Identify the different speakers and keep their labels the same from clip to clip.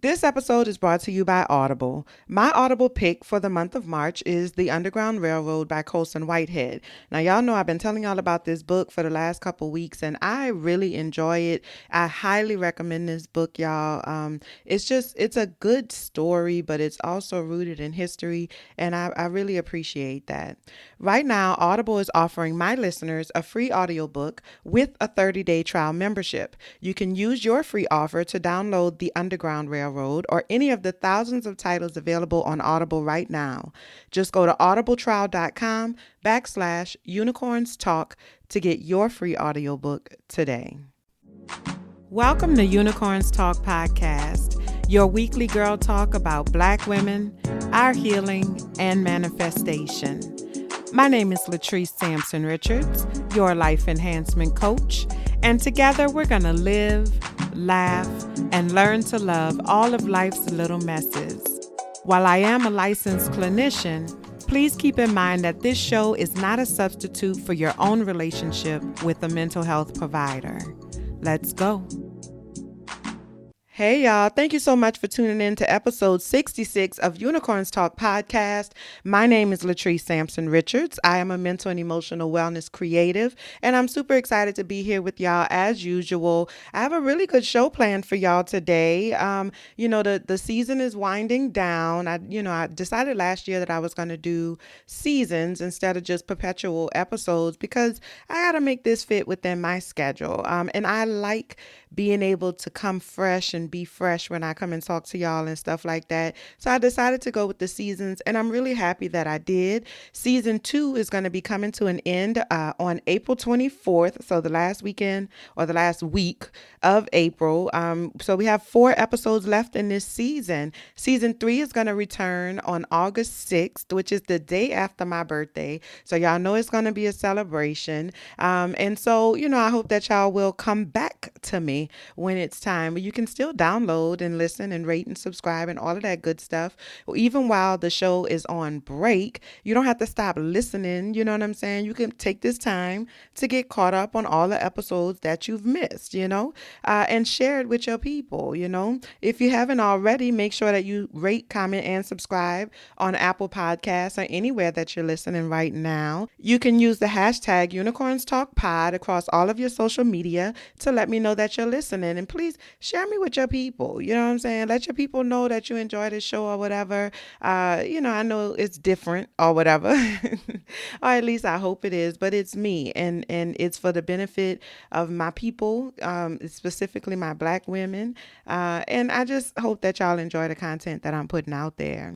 Speaker 1: This episode is brought to you by Audible. My Audible pick for the month of March is The Underground Railroad by Colson Whitehead. Now, y'all know I've been telling y'all about this book for the last couple weeks, and I really enjoy it. I highly recommend this book, y'all. It's a good story, but it's also rooted in history, and I really appreciate that. Right now, Audible is offering my listeners a free audiobook with a 30-day trial membership. You can use your free offer to download The Underground Railroad or any of the thousands of titles available on Audible right now. Just go to audibletrial.com/unicorns talk to get your free audiobook today. Welcome to Unicorns Talk Podcast, your weekly girl talk about Black women, our healing, and manifestation. My name is Latrice Sampson Richards, your life enhancement coach, and together we're going to live, laugh, and learn to love all of life's little messes. While I am a licensed clinician, please keep in mind that this show is not a substitute for your own relationship with a mental health provider. Let's go. Hey y'all, thank you so much for tuning in to episode 66 of Unicorns Talk Podcast. My name is Latrice Sampson Richards. I am a mental and emotional wellness creative, and I'm super excited to be here with y'all as usual. I have a really good show planned for y'all today. The season is winding down. I decided last year that I was going to do seasons instead of just perpetual episodes because I got to make this fit within my schedule. And I like being able to come fresh and be fresh when I come and talk to y'all and stuff like that. So I decided to go with the seasons, and I'm really happy that I did. Season 2 is going to be coming to an end on April 24th, so the last weekend or the last week of April. So we have 4 episodes left in this season. Season 3 is going to return on August 6th, which is the day after my birthday. So y'all know it's going to be a celebration. And so, I hope that y'all will come back to me when it's time. But you can still download and listen and rate and subscribe and all of that good stuff. Even while the show is on break, you don't have to stop listening. You know what I'm saying? You can take this time to get caught up on all the episodes that you've missed, and share it with your people, If you haven't already, make sure that you rate, comment, and subscribe on Apple Podcasts or anywhere that you're listening right now. You can use the hashtag Unicorns Talk Pod across all of your social media to let me know that you're listening, and please share me with your people. You know what I'm saying? Let your people know that you enjoy this show or whatever. I know it's different or whatever, or at least I hope it is, but it's me, and it's for the benefit of my people, specifically my Black women, and I just hope that y'all enjoy the content that I'm putting out there.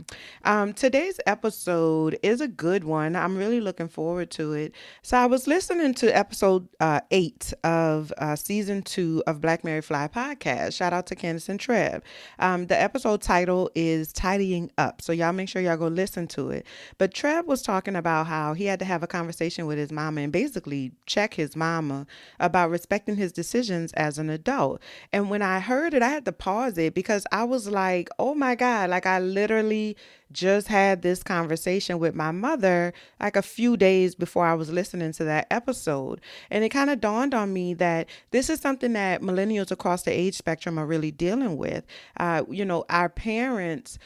Speaker 1: Today's episode is a good one. I'm really looking forward to it. So I was listening to episode 8 of season 2 of Black Mary Fly podcast. Shout out to Candace and Trev. The episode title is Tidying Up. So y'all make sure y'all go listen to it. But Trev was talking about how he had to have a conversation with his mama and basically check his mama about respecting his decisions as an adult. And when I heard it, I had to pause it because I was like, oh my God, like I literally just had this conversation with my mother like a few days before I was listening to that episode. And it kind of dawned on me that this is something that millennials across the age spectrum are really dealing with. Our parents,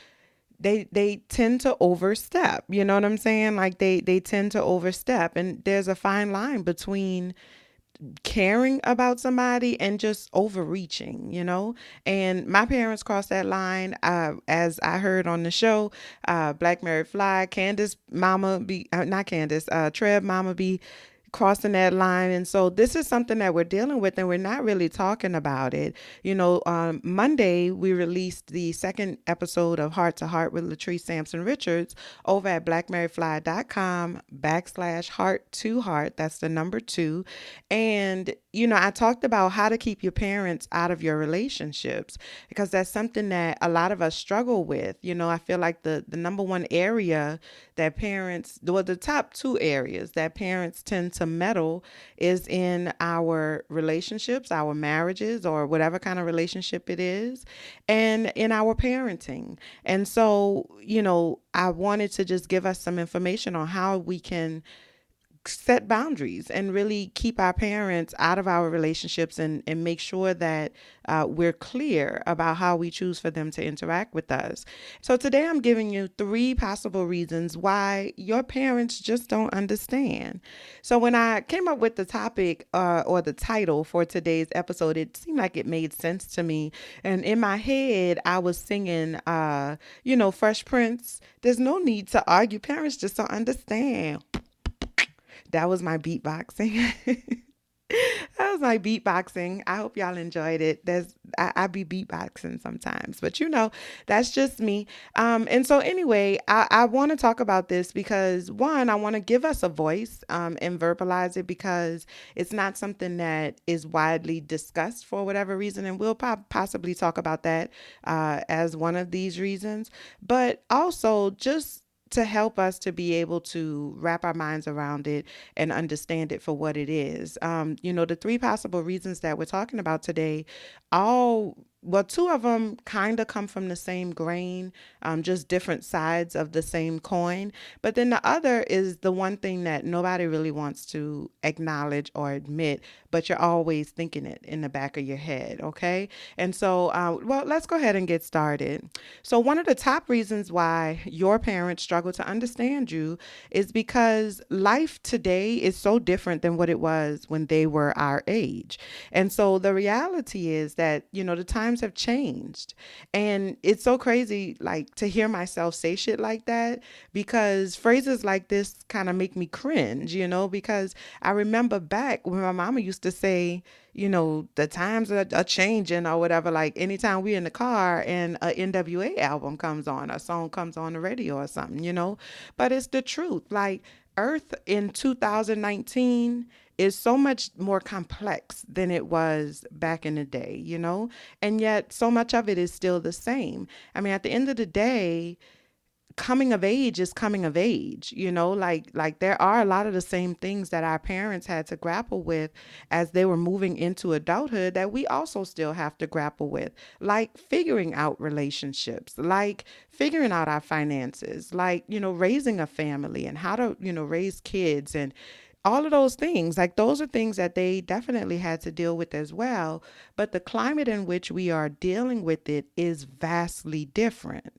Speaker 1: they tend to overstep, you know what I'm saying? Like they tend to overstep, and there's a fine line between caring about somebody and just overreaching, and my parents crossed that line. As I heard on the show, Black Mary Fly, Candace mama be not Candace, Trev mama be crossing that line. And so this is something that we're dealing with, and we're not really talking about it. Monday we released the second episode of Heart to Heart with Latrice Sampson Richards over at blackmaryfly.com/heart to heart. That's the number 2. And I talked about how to keep your parents out of your relationships, because that's something that a lot of us struggle with. I feel like the number one area that parents, well, the top 2 areas that parents tend to meddle is in our relationships, our marriages, or whatever kind of relationship it is, and in our parenting. And so, I wanted to just give us some information on how we can set boundaries and really keep our parents out of our relationships, and make sure that we're clear about how we choose for them to interact with us. So today I'm giving you 3 possible reasons why your parents just don't understand. So when I came up with the topic or the title for today's episode, it seemed like it made sense to me. And in my head, I was singing, Fresh Prince. There's no need to argue. Parents just don't understand. That was my beatboxing. That was my beatboxing. I hope y'all enjoyed it. I be beatboxing sometimes, but that's just me. And so anyway, I want to talk about this because one, I want to give us a voice, and verbalize it, because it's not something that is widely discussed for whatever reason, and we'll possibly talk about that as one of these reasons, but also just to help us to be able to wrap our minds around it and understand it for what it is. The 3 possible reasons that we're talking about today, well, 2 of them kind of come from the same grain, just different sides of the same coin. But then the other is the one thing that nobody really wants to acknowledge or admit, but you're always thinking it in the back of your head. Okay. And so, let's go ahead and get started. So one of the top reasons why your parents struggle to understand you is because life today is so different than what it was when they were our age. And so the reality is that, the times have changed. And it's so crazy, like, to hear myself say shit like that, because phrases like this kind of make me cringe, because I remember back when my mama used to say, the times are changing or whatever. Like anytime we in the car and a NWA album comes on, a song comes on the radio or something. But it's the truth. Like Earth in 2019 is so much more complex than it was back in the day. And yet so much of it is still the same. I mean, at the end of the day, coming of age is coming of age, like there are a lot of the same things that our parents had to grapple with as they were moving into adulthood that we also still have to grapple with, like figuring out relationships, like figuring out our finances, like, raising a family and how to, raise kids and all of those things. Like those are things that they definitely had to deal with as well. But the climate in which we are dealing with it is vastly different.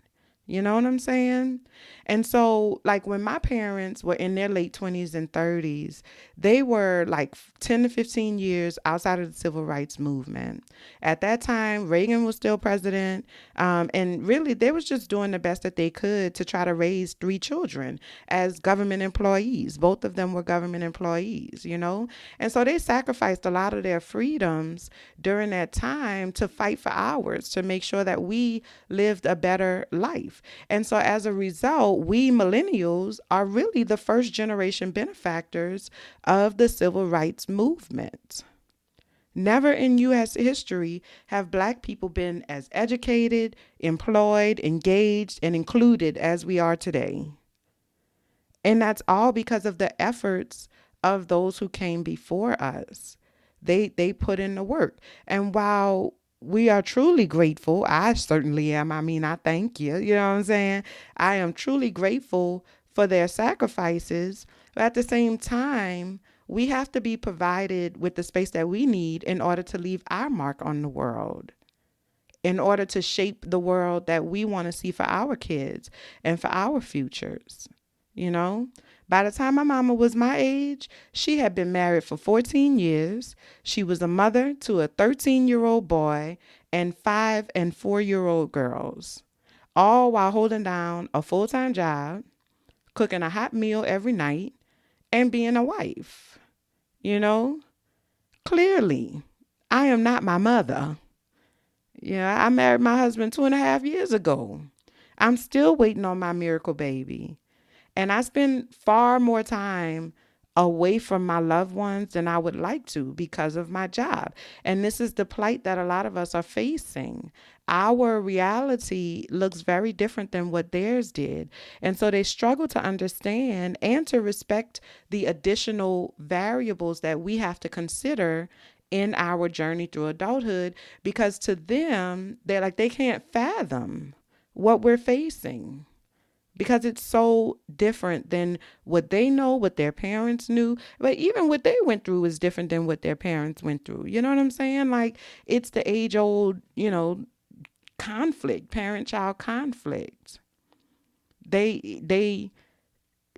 Speaker 1: You know what I'm saying? And so, like, when my parents were in their late 20s and 30s, they were like 10 to 15 years outside of the civil rights movement. At that time, Reagan was still president. And really, they was just doing the best that they could to try to raise 3 children as government employees. Both of them were government employees. And so they sacrificed a lot of their freedoms during that time to fight for ours, to make sure that we lived a better life. And so as a result, we millennials are really the first generation benefactors of the civil rights movement. Never in U.S. history have Black people been as educated, employed, engaged, and included as we are today. And that's all because of the efforts of those who came before us. They put in the work. And while we are truly grateful, I certainly am. I mean, I thank you. You know what I'm saying? I am truly grateful for their sacrifices. But at the same time, we have to be provided with the space that we need in order to leave our mark on the world, in order to shape the world that we want to see for our kids and for our futures. By the time my mama was my age, she had been married for 14 years. She was a mother to a 13-year-old boy and 5 and 4-year-old girls, all while holding down a full-time job, cooking a hot meal every night, and being a wife. Clearly, I am not my mother. I married my husband 2.5 years ago. I'm still waiting on my miracle baby. And I spend far more time away from my loved ones than I would like to because of my job. And this is the plight that a lot of us are facing. Our reality looks very different than what theirs did. And so they struggle to understand and to respect the additional variables that we have to consider in our journey through adulthood, because to them, they can't fathom what we're facing. because it's so different than what they know, what their parents knew. But even what they went through is different than what their parents went through. You know what I'm saying? Like, it's the age old, conflict, parent child conflict. They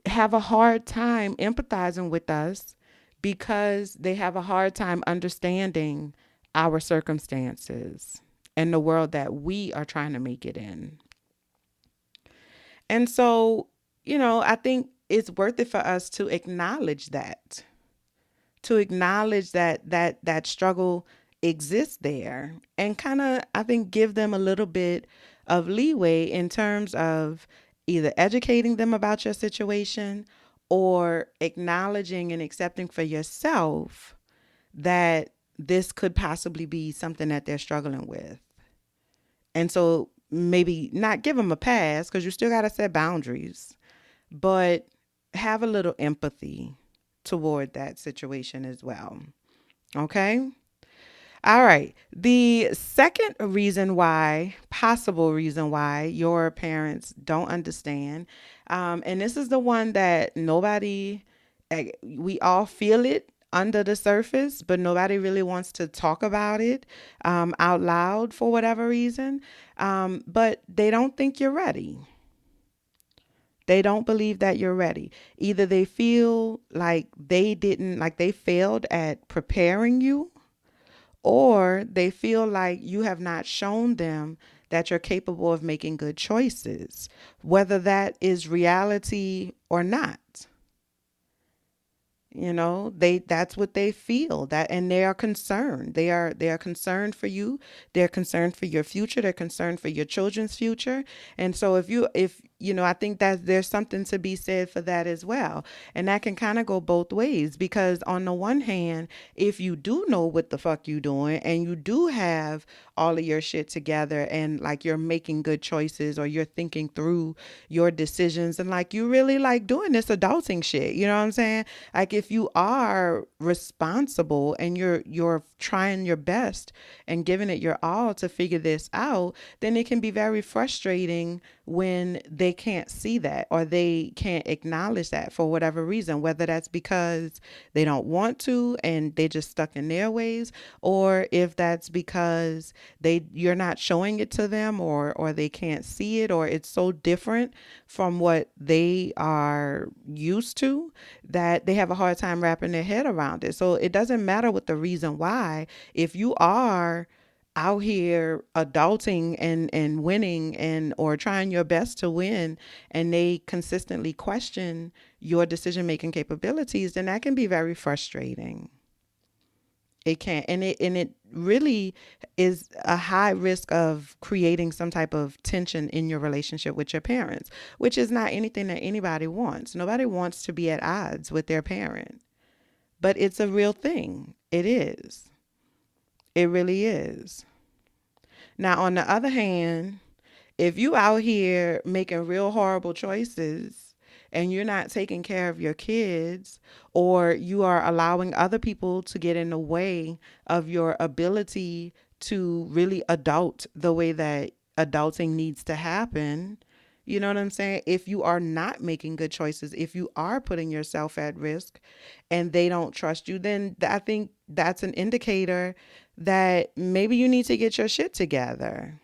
Speaker 1: have a hard time empathizing with us because they have a hard time understanding our circumstances and the world that we are trying to make it in. And so, I think it's worth it for us to acknowledge that, that struggle exists there, and kind of, I think, give them a little bit of leeway in terms of either educating them about your situation or acknowledging and accepting for yourself that this could possibly be something that they're struggling with. And so maybe not give them a pass, because you still got to set boundaries, but have a little empathy toward that situation as well. Okay. All right. The second possible reason why your parents don't understand, and this is the one that we all feel it under the surface, but nobody really wants to talk about it out loud for whatever reason. But they don't think you're ready. They don't believe that you're ready. Either they feel like they failed at preparing you, or they feel like you have not shown them that you're capable of making good choices, whether that is reality or not. That's what they feel, and they are concerned. They are concerned for you. They're concerned for your future. They're concerned for your children's future. And so I think that there's something to be said for that as well. And that can kind of go both ways, because on the one hand, if you do know what the fuck you doing and you do have all of your shit together, and like you're making good choices, or you're thinking through your decisions, and like you really like doing this adulting shit, you know what I'm saying? Like, if you are responsible and you're trying your best and giving it your all to figure this out, then it can be very frustrating when they can't see that, or they can't acknowledge that for whatever reason, whether that's because they don't want to and they just stuck in their ways, or if that's because you're not showing it to them, or they can't see it, or it's so different from what they are used to that they have a hard time wrapping their head around it. So it doesn't matter what the reason why. If you are out here adulting and winning, and or trying your best to win, and they consistently question your decision making capabilities, then that can be very frustrating. It can, and it really is a high risk of creating some type of tension in your relationship with your parents, which is not anything that anybody wants. Nobody wants to be at odds with their parent, but it's a real thing. It is. It really is. Now, on the other hand, if you out here making real horrible choices and you're not taking care of your kids, or you are allowing other people to get in the way of your ability to really adult the way that adulting needs to happen, you know what I'm saying? If you are not making good choices, if you are putting yourself at risk and they don't trust you, then I think that's an indicator that maybe you need to get your shit together.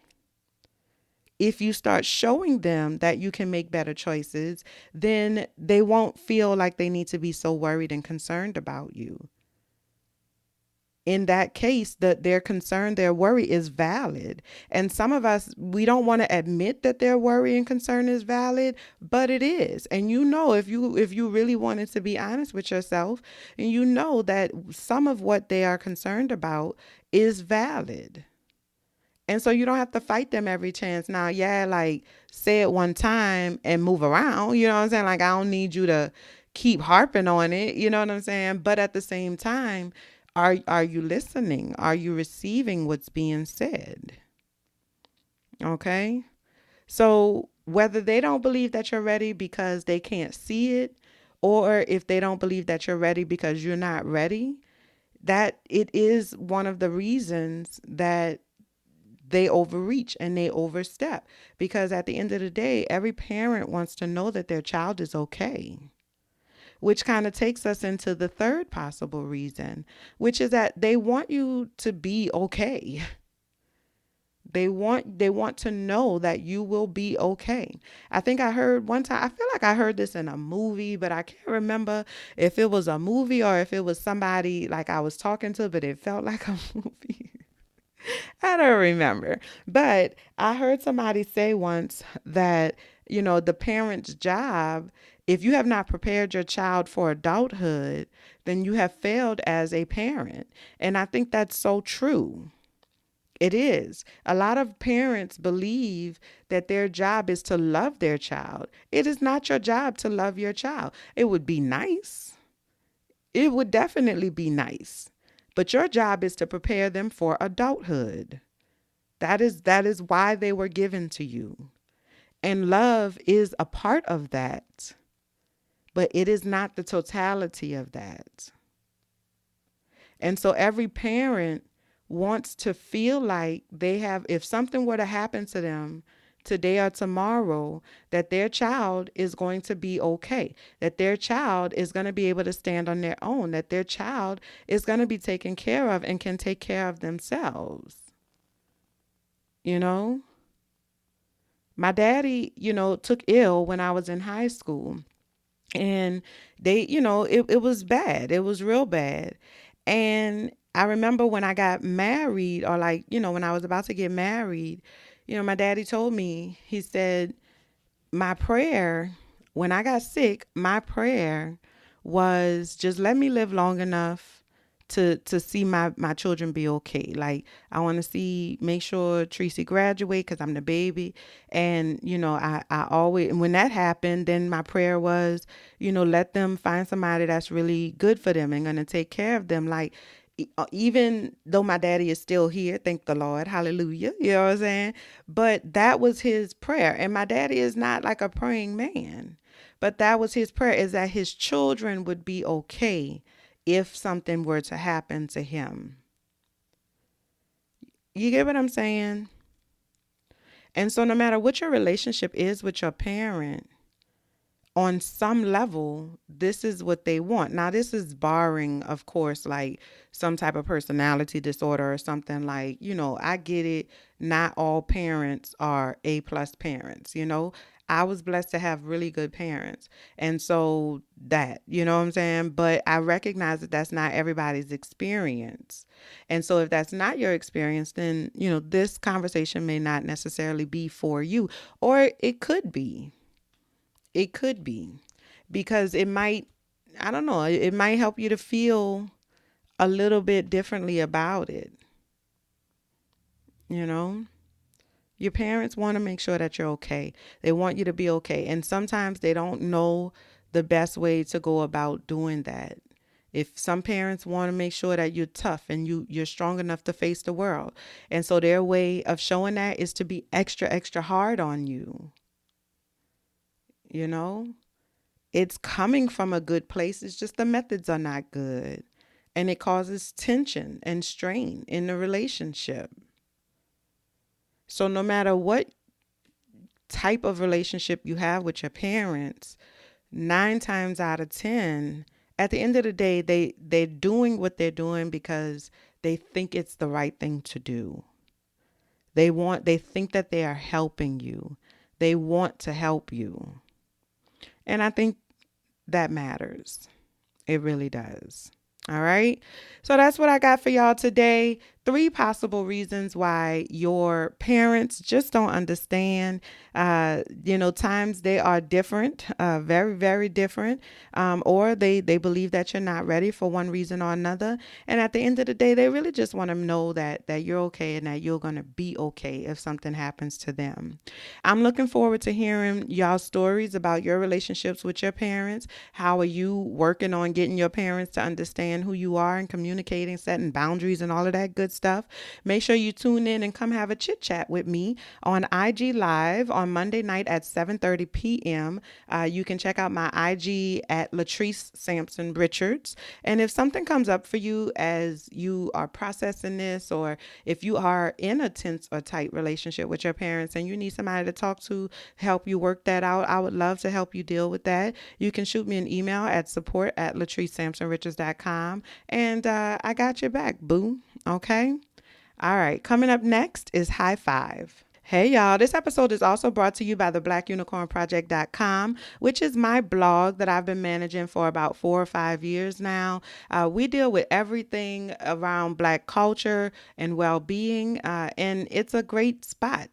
Speaker 1: If you start showing them that you can make better choices, then they won't feel like they need to be so worried and concerned about you. In that case, their concern, their worry is valid. And some of us, we don't want to admit that their worry and concern is valid, but it is. And if you really wanted to be honest with yourself, and that some of what they are concerned about is valid. And so you don't have to fight them every chance. Now, yeah, like, say it one time and move around. You know what I'm saying? Like, I don't need you to keep harping on it. You know what I'm saying? But at the same time, are you listening? Are you receiving what's being said? Okay. So whether they don't believe that you're ready because they can't see it, or if they don't believe that you're ready because you're not ready, that it is one of the reasons that they overreach and they overstep, because at the end of the day, every parent wants to know that their child is okay, which kind of takes us into the third possible reason, which is that they want you to be okay. They want to know that you will be okay. I think I heard one time, I feel like I heard this in a movie, but I can't remember if it was a movie or if it was somebody like I was talking to, but it felt like a movie. I don't remember. But I heard somebody say once that, the parent's job, if you have not prepared your child for adulthood, then you have failed as a parent. And I think that's so true. It is. A lot of parents believe that their job is to love their child. It is not your job to love your child. It would be nice. It would definitely be nice. But your job is to prepare them for adulthood. That is why they were given to you. And love is a part of that, but it is not the totality of that. And so every parent wants to feel like they have, if something were to happen to them today or tomorrow, that their child is going to be okay, that their child is going to be able to stand on their own, that their child is going to be taken care of and can take care of themselves. My daddy, took ill when I was in high school, and it was bad. It was real bad. And I remember when I got married, or like, when I was about to get married, my daddy told me, he said, my prayer, when I got sick, my prayer was just let me live long enough to see my children be okay. Like, I want to make sure Tracy graduate because I'm the baby. And, I always, when that happened, then my prayer was, let them find somebody that's really good for them and going to take care of them. Like, even though my daddy is still here, thank the Lord, hallelujah, you know what I'm saying? But that was his prayer. And my daddy is not like a praying man, but that was his prayer, is that his children would be okay if something were to happen to him. You get what I'm saying? And so no matter what your relationship is with your parent, on some level, this is what they want. Now, this is barring, of course, like some type of personality disorder or something, like, I get it. Not all parents are A+ parents, I was blessed to have really good parents. And so that, you know what I'm saying? But I recognize that that's not everybody's experience. And so if that's not your experience, then, this conversation may not necessarily be for you, or it could be. It could be, because it might, I don't know, it might help you to feel a little bit differently about it. Your parents want to make sure that you're okay. They want you to be okay. And sometimes they don't know the best way to go about doing that. If some parents want to make sure that you're tough and you're strong enough to face the world. And so their way of showing that is to be extra, extra hard on you. It's coming from a good place. It's just the methods are not good. And it causes tension and strain in the relationship. So no matter what type of relationship you have with your parents, 9 times out of 10, at the end of the day, they're doing what they're doing because they think it's the right thing to do. They think that they are helping you. They want to help you. And I think that matters. It really does. All right. So that's what I got for y'all today. 3 possible reasons why your parents just don't understand. Times they are different, very, very different. Or they believe that you're not ready for one reason or another. And at the end of the day, they really just want to know that you're okay and that you're going to be okay if something happens to them. I'm looking forward to hearing y'all stories about your relationships with your parents. How are you working on getting your parents to understand who you are and communicating, setting boundaries and all of that good stuff, make sure you tune in and come have a chit chat with me on IG Live on Monday night at 7:30 p.m. You can check out my IG at Latrice Sampson Richards. And if something comes up for you as you are processing this, or if you are in a tense or tight relationship with your parents and you need somebody to talk to help you work that out, I would love to help you deal with that. You can shoot me an email at support@latricesampsonrichards.com, and I got your back, boo. Okay. All right. Coming up next is High Five. Hey y'all, this episode is also brought to you by the blackunicornproject.com, which is my blog that I've been managing for about 4 or 5 years now. We deal with everything around Black culture and well-being, and it's a great spot.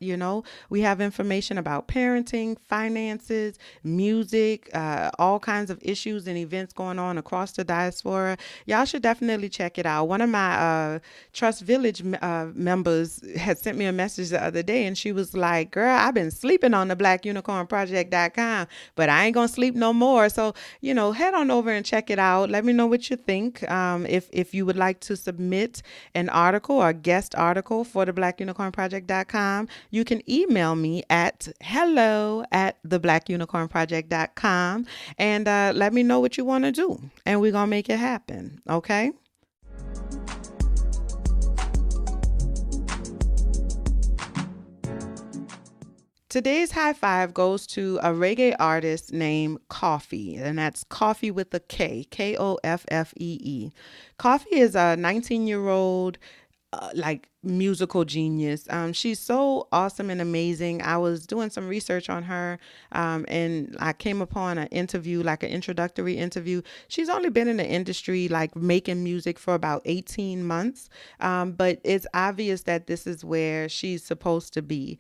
Speaker 1: We have information about parenting, finances, music, all kinds of issues and events going on across the diaspora. Y'all should definitely check it out. One of my Trust Village members had sent me a message the other day, and she was like, girl, I've been sleeping on the blackunicornproject.com, but I ain't gonna sleep no more. So, head on over and check it out. Let me know what you think. If you would like to submit an article or guest article for the blackunicornproject.com, you can email me at hello@theblackunicornproject.com and let me know what you want to do, and we're gonna make it happen. Okay. Today's high five goes to a reggae artist named Koffee, and that's Coffee with a K, Koffee. Coffee is a 19-year-old musical genius. She's so awesome and amazing. I was doing some research on her, and I came upon an interview, like an introductory interview. She's only been in the industry, like making music, for about 18 months, but it's obvious that this is where she's supposed to be.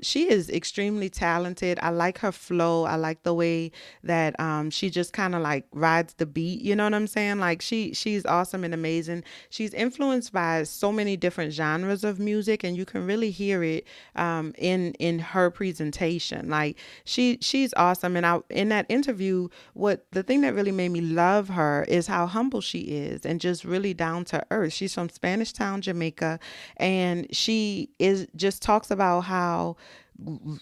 Speaker 1: She is extremely talented. I like her flow. I like the way that she just kind of like rides the beat. You know what I'm saying? Like she's awesome and amazing. She's influenced by so many different genres of music, and you can really hear it in her presentation. Like she's awesome. And in that interview, the thing that really made me love her is how humble she is and just really down to earth. She's from Spanish Town, Jamaica, and she just talks about how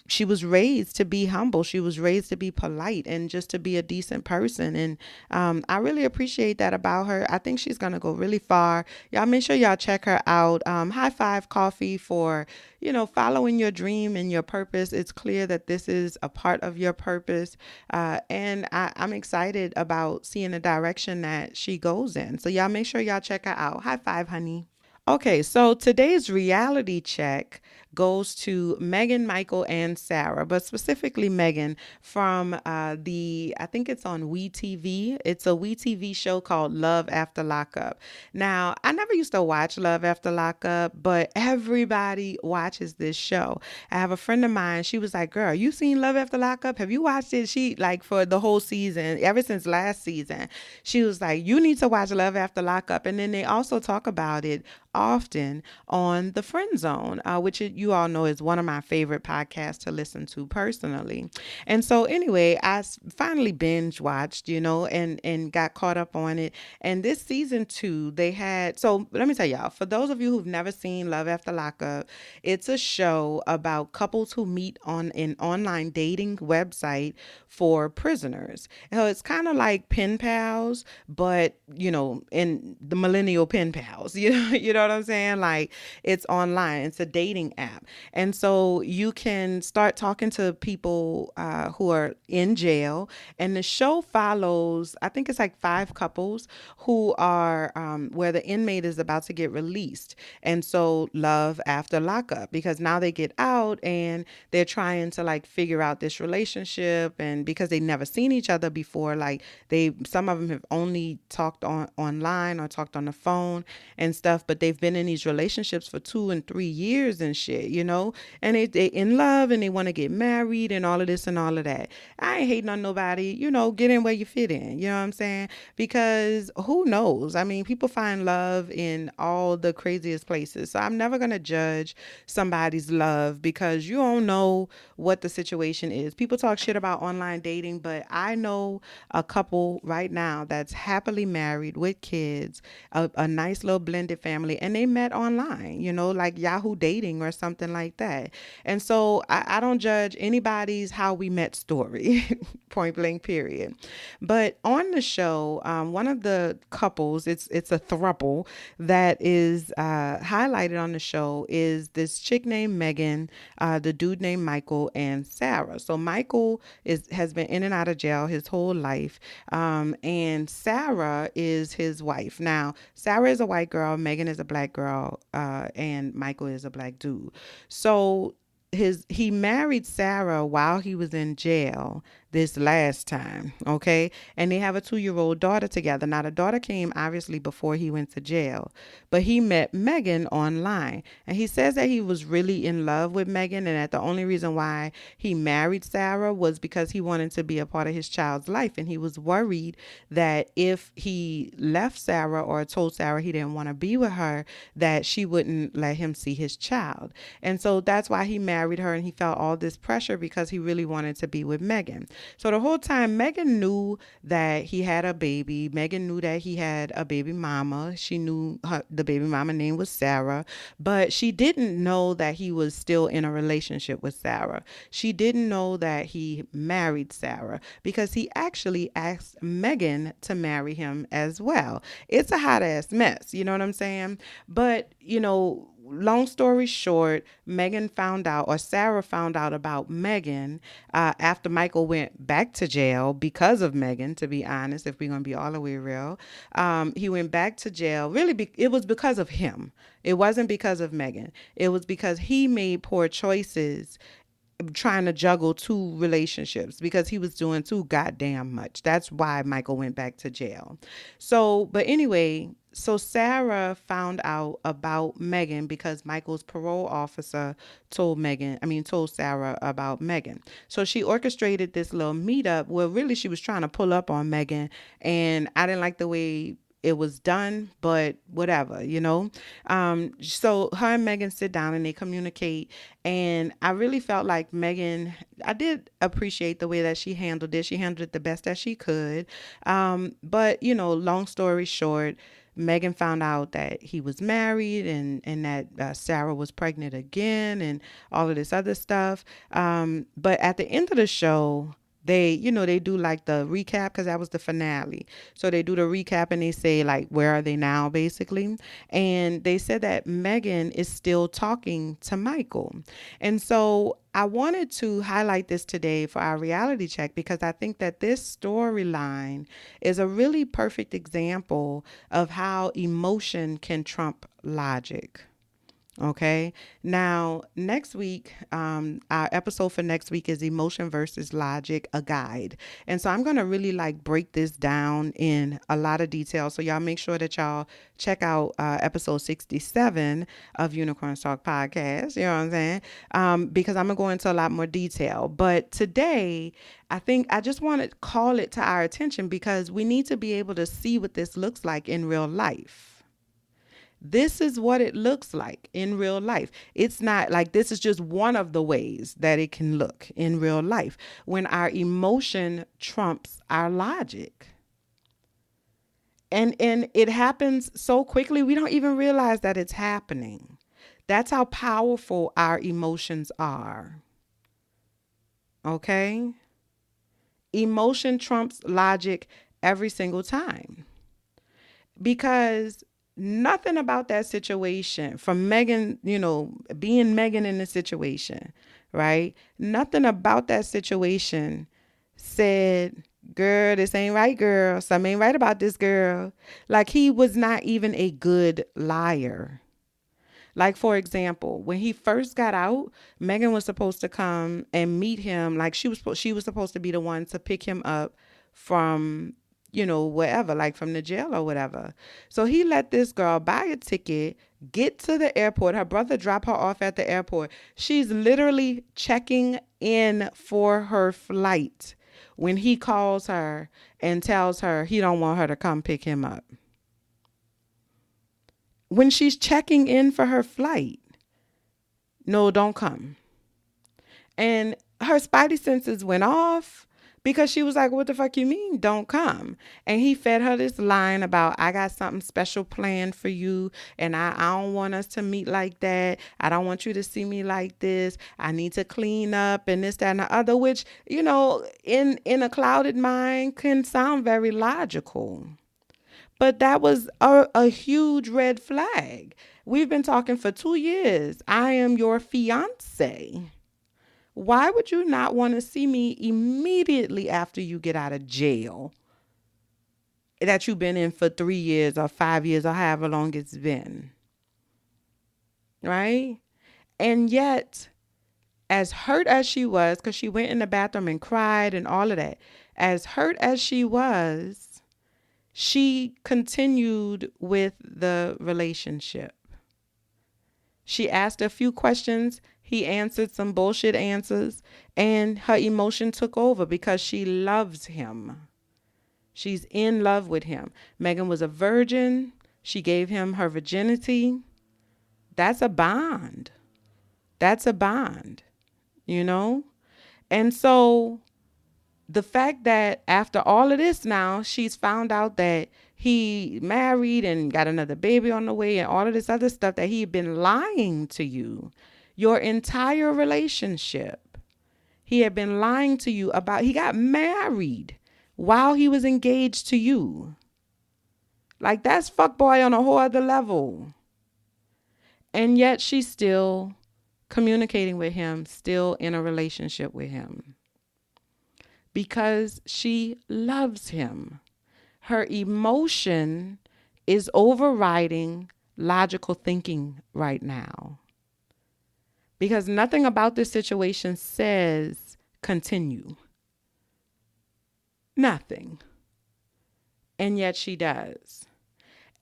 Speaker 1: she was raised to be humble. She was raised to be polite and just to be a decent person. And I really appreciate that about her. I think she's going to go really far. Y'all make sure y'all check her out. High five, Coffee, for, following your dream and your purpose. It's clear that this is a part of your purpose. And I'm excited about seeing the direction that she goes in. So y'all make sure y'all check her out. High five, honey. Okay, so today's reality check goes to Megan, Michael, and Sarah, but specifically Megan from I think it's on WeTV. It's a WeTV show called Love After Lockup. Now, I never used to watch Love After Lockup, but everybody watches this show. I have a friend of mine. She was like, girl, you seen Love After Lockup? Have you watched it? She, like, for the whole season, ever since last season, she was like, you need to watch Love After Lockup. And then they also talk about it often on The Friend Zone, which you all know is one of my favorite podcasts to listen to personally. And so anyway, I finally binge watched, and got caught up on it. And this season 2, so let me tell y'all, for those of you who've never seen Love After Lockup, it's a show about couples who meet on an online dating website for prisoners. So it's kind of like pen pals, but, in the millennial pen pals, you know what I'm saying? Like, it's online. It's a dating app. And so you can start talking to people who are in jail. And the show follows, I think it's like 5 couples who are where the inmate is about to get released. And so love after lockup, because now they get out and they're trying to like figure out this relationship. And because they've never seen each other before, like some of them have only talked online or talked on the phone and stuff, but they've been in these relationships for 2 and 3 years and shit. shit, and they in love and they want to get married and all of this and all of that. I ain't hating on nobody, get in where you fit in, you know what I'm saying? Because who knows? I mean, people find love in all the craziest places. So I'm never going to judge somebody's love because you don't know what the situation is. People talk shit about online dating, but I know a couple right now that's happily married with kids, a nice little blended family, and they met online, like Yahoo Dating or something like that. And so I don't judge anybody's how we met story, point blank, period. But on the show, one of the couples, it's a throuple that is highlighted on the show is this chick named Megan, the dude named Michael, and Sarah. So Michael has been in and out of jail his whole life, and Sarah is his wife. Now, Sarah is a white girl, Megan is a black girl, and Michael is a black dude. So he married Sarah while he was in jail this last time, okay? And they have a 2-year-old daughter together. Now, the daughter came obviously before he went to jail, but he met Megan online. And he says that he was really in love with Megan and that the only reason why he married Sarah was because he wanted to be a part of his child's life. And he was worried that if he left Sarah or told Sarah he didn't want to be with her, that she wouldn't let him see his child. And so that's why he married her, and he felt all this pressure because he really wanted to be with Megan. So the whole time, Megan knew that he had a baby. Megan knew that he had a baby mama. She knew the baby mama name was Sarah, but she didn't know that he was still in a relationship with Sarah. She didn't know that he married Sarah because he actually asked Megan to marry him as well. It's a hot ass mess, you know what I'm saying? But, long story short, Megan found out, or Sarah found out about Megan after Michael went back to jail because of Megan, to be honest, if we're going to be all the way real. He went back to jail. Really, it was because of him. It wasn't because of Megan. It was because he made poor choices trying to juggle 2 relationships because he was doing too goddamn much. That's why Michael went back to jail. But anyway, so Sarah found out about Megan because Michael's parole officer told Sarah about Megan. So she orchestrated this little meetup where really she was trying to pull up on Megan, and I didn't like the way it was done, but whatever, so her and Megan sit down and they communicate, and I really felt like Megan, I did appreciate the way that she handled it. She handled it the best that she could, but long story short, Megan found out that he was married and that Sarah was pregnant again and all of this other stuff, but at the end of the show, they do like the recap because that was the finale. So they do the recap and they say like, where are they now, basically? And they said that Megan is still talking to Michael. And so I wanted to highlight this today for our reality check because I think that this storyline is a really perfect example of how emotion can trump logic. Okay. Now, next week, our episode for next week is Emotion versus Logic, a guide. And so I'm going to really break this down in a lot of detail. So y'all make sure that y'all check out episode 67 of Unicorns Talk Podcast. You know what I'm saying? Because I'm going to go into a lot more detail. But today, I think I just want to call it to our attention because we need to be able to see what this looks like in real life. This is what it looks like in real life. It's not like this is just one of the ways that it can look in real life when our emotion trumps our logic. And it happens so quickly, we don't even realize that it's happening. That's how powerful our emotions are. Okay? Emotion trumps logic every single time. Because nothing about that situation from Megan, being Megan in the situation, right? Nothing about that situation said, girl, this ain't right, girl. Something ain't right about this girl. Like he was not even a good liar. Like, for example, when he first got out, Megan was supposed to come and meet him. Like she was supposed to be the one to pick him up from wherever, like from the jail or whatever. So he let this girl buy a ticket, get to the airport. Her brother dropped her off at the airport. She's literally checking in for her flight when he calls her and tells her he don't want her to come pick him up. When she's checking in for her flight, no, don't come. And her spidey senses went off because she was like, what the fuck you mean don't come? And he fed her this line about, I got something special planned for you, and I don't want us to meet like that. I don't want you to see me like this. I need to clean up and this, that, and the other, which, in a clouded mind can sound very logical. But that was a huge red flag. We've been talking for 2 years. I am your fiance. Why would you not want to see me immediately after you get out of jail that you've been in for 3 years or 5 years or however long it's been? Right? And yet, as hurt as she was, because she went in the bathroom and cried and all of that, as hurt as she was, she continued with the relationship. She asked a few questions. He answered some bullshit answers, and her emotion took over because she loves him. She's in love with him. Megan was a virgin. She gave him her virginity. That's a bond. That's a bond, And so the fact that after all of this now, she's found out that he married and got another baby on the way and all of this other stuff, that he'd been lying to you your entire relationship. He had been lying to you about, he got married while he was engaged to you. Like, that's fuckboy on a whole other level. And yet she's still communicating with him, still in a relationship with him. Because she loves him. Her emotion is overriding logical thinking right now. Because nothing about this situation says continue. Nothing. And yet she does.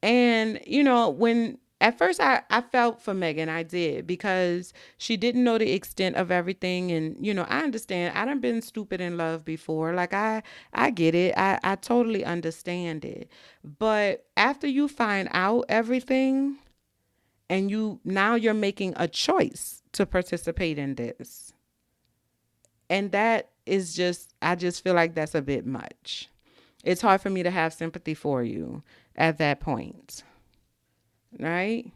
Speaker 1: And, when at first I felt for Megan, I did, because she didn't know the extent of everything. And, I understand. I done been stupid in love before. Like, I get it. I totally understand it. But after you find out everything and you're making a choice to participate in this. And that is I just feel like that's a bit much. It's hard for me to have sympathy for you at that point. Right?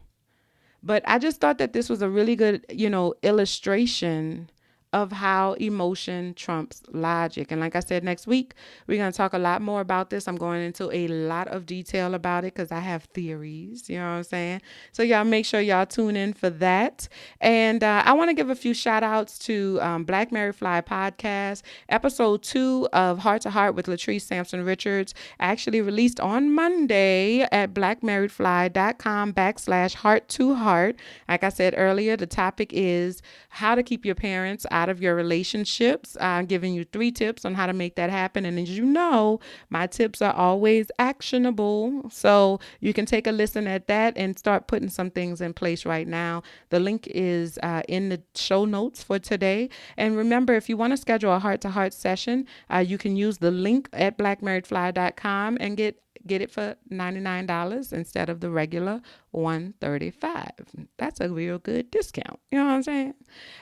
Speaker 1: But I just thought that this was a really good, illustration of how emotion trumps logic. And like I said, next week, we're going to talk a lot more about this. I'm going into a lot of detail about it because I have theories, you know what I'm saying? So y'all make sure y'all tune in for that. And I want to give a few shout outs to Black Married Fly podcast. Episode 2 of Heart to Heart with Latrice, Sampson, Richards actually released on Monday at blackmarriedfly.com/heart to heart. Like I said earlier, the topic is how to keep your parents out of your relationships. I'm giving you 3 tips on how to make that happen. And as you know, my tips are always actionable. So you can take a listen at that and start putting some things in place right now. The link is in the show notes for today. And remember, if you want to schedule a heart-to-heart session, you can use the link at blackmarriedfly.com and get it for $99 instead of the regular $135. That's a real good discount. You know what I'm saying?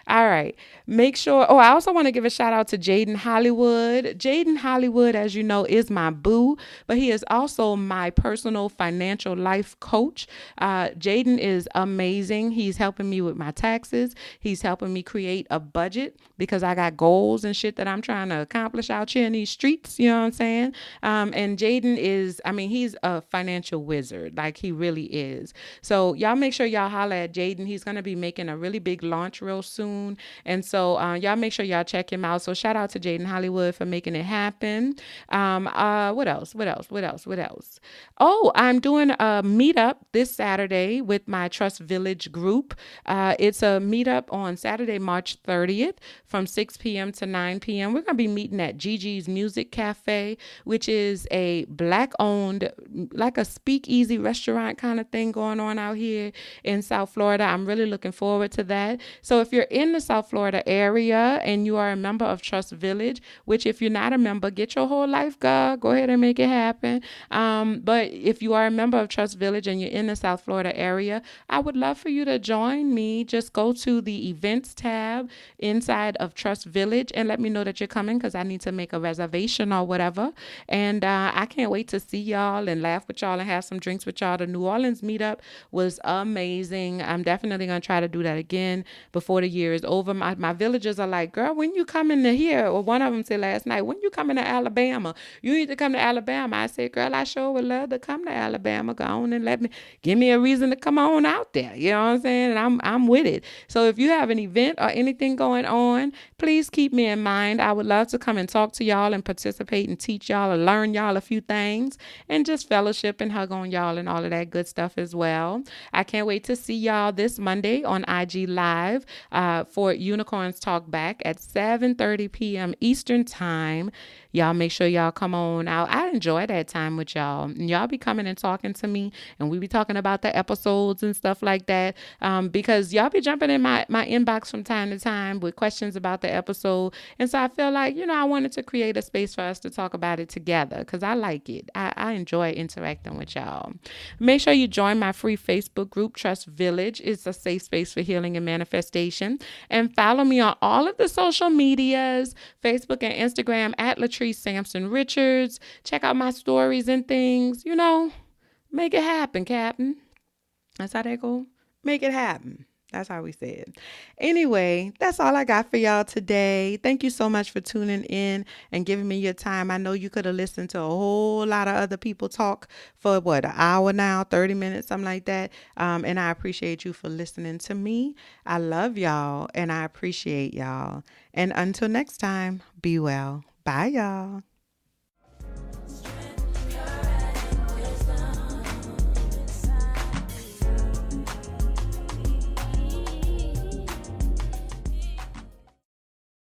Speaker 1: All right. Make sure. Oh, I also want to give a shout out to Jaden Hollywood. Jaden Hollywood, as you know, is my boo, but he is also my personal financial life coach. Jaden is amazing. He's helping me with my taxes. He's helping me create a budget because I got goals and shit that I'm trying to accomplish out here in these streets. You know what I'm saying? And Jaden is, he's a financial wizard. Like, he really is. So y'all make sure y'all holler at Jaden. He's going to be making a really big launch real soon. And so y'all make sure y'all check him out. So shout out to Jaden Hollywood for making it happen. What else? What else? What else? What else? Oh, I'm doing a meetup this Saturday with my Trust Village group. It's a meetup on Saturday, March 30th from 6 p.m. to 9 p.m. We're going to be meeting at Gigi's Music Cafe, which is a Black-owned, like a speakeasy restaurant kind of thing going on out here in South Florida. I'm really looking forward to that. So if you're in the South Florida area and you are a member of Trust Village, which if you're not a member, get your whole life, God, go ahead and make it happen. But if you are a member of Trust Village and you're in the South Florida area, I would love for you to join me. Just go to the events tab inside of Trust Village and let me know that you're coming, because I need to make a reservation or whatever. And I can't wait to see y'all and laugh with y'all and have some drinks with y'all. The New Orleans meetup was amazing. I'm definitely going to try to do that again before the year is over. My villagers are like, girl, when you coming to here? Or one of them said last night, when you coming to Alabama? You need to come to Alabama. I said, girl, I sure would love to come to Alabama. Go on and give me a reason to come on out there. You know what I'm saying? And I'm with it. So if you have an event or anything going on, please keep me in mind. I would love to come and talk to y'all and participate and teach y'all or learn y'all a few things and just fellowship and hug on y'all and all of that good stuff as well. I can't wait to see y'all this Monday on IG Live for Unicorns Talk Back at 7:30 p.m. Eastern Time. Y'all make sure y'all come on out. I enjoy that time with y'all. And y'all be coming and talking to me, and we be talking about the episodes and stuff like that, because y'all be jumping in my inbox from time to time with questions about the episode. And so I feel like, I wanted to create a space for us to talk about it together because I like it. I enjoy interacting with y'all. Make sure you join my free Facebook group, Trust Village. It's a safe space for healing and manifestation. And follow me on all of the social medias, Facebook and Instagram at Latrice Sampson Richards. Check out my stories and things. Make it happen, Captain. That's how they go. Make it happen. That's how we say it. Anyway, that's all I got for y'all today. Thank you so much for tuning in and giving me your time. I know you could have listened to a whole lot of other people talk for an hour now, 30 minutes, something like that. And I appreciate you for listening to me. I love y'all and I appreciate y'all. And until next time, be well. Bye, y'all.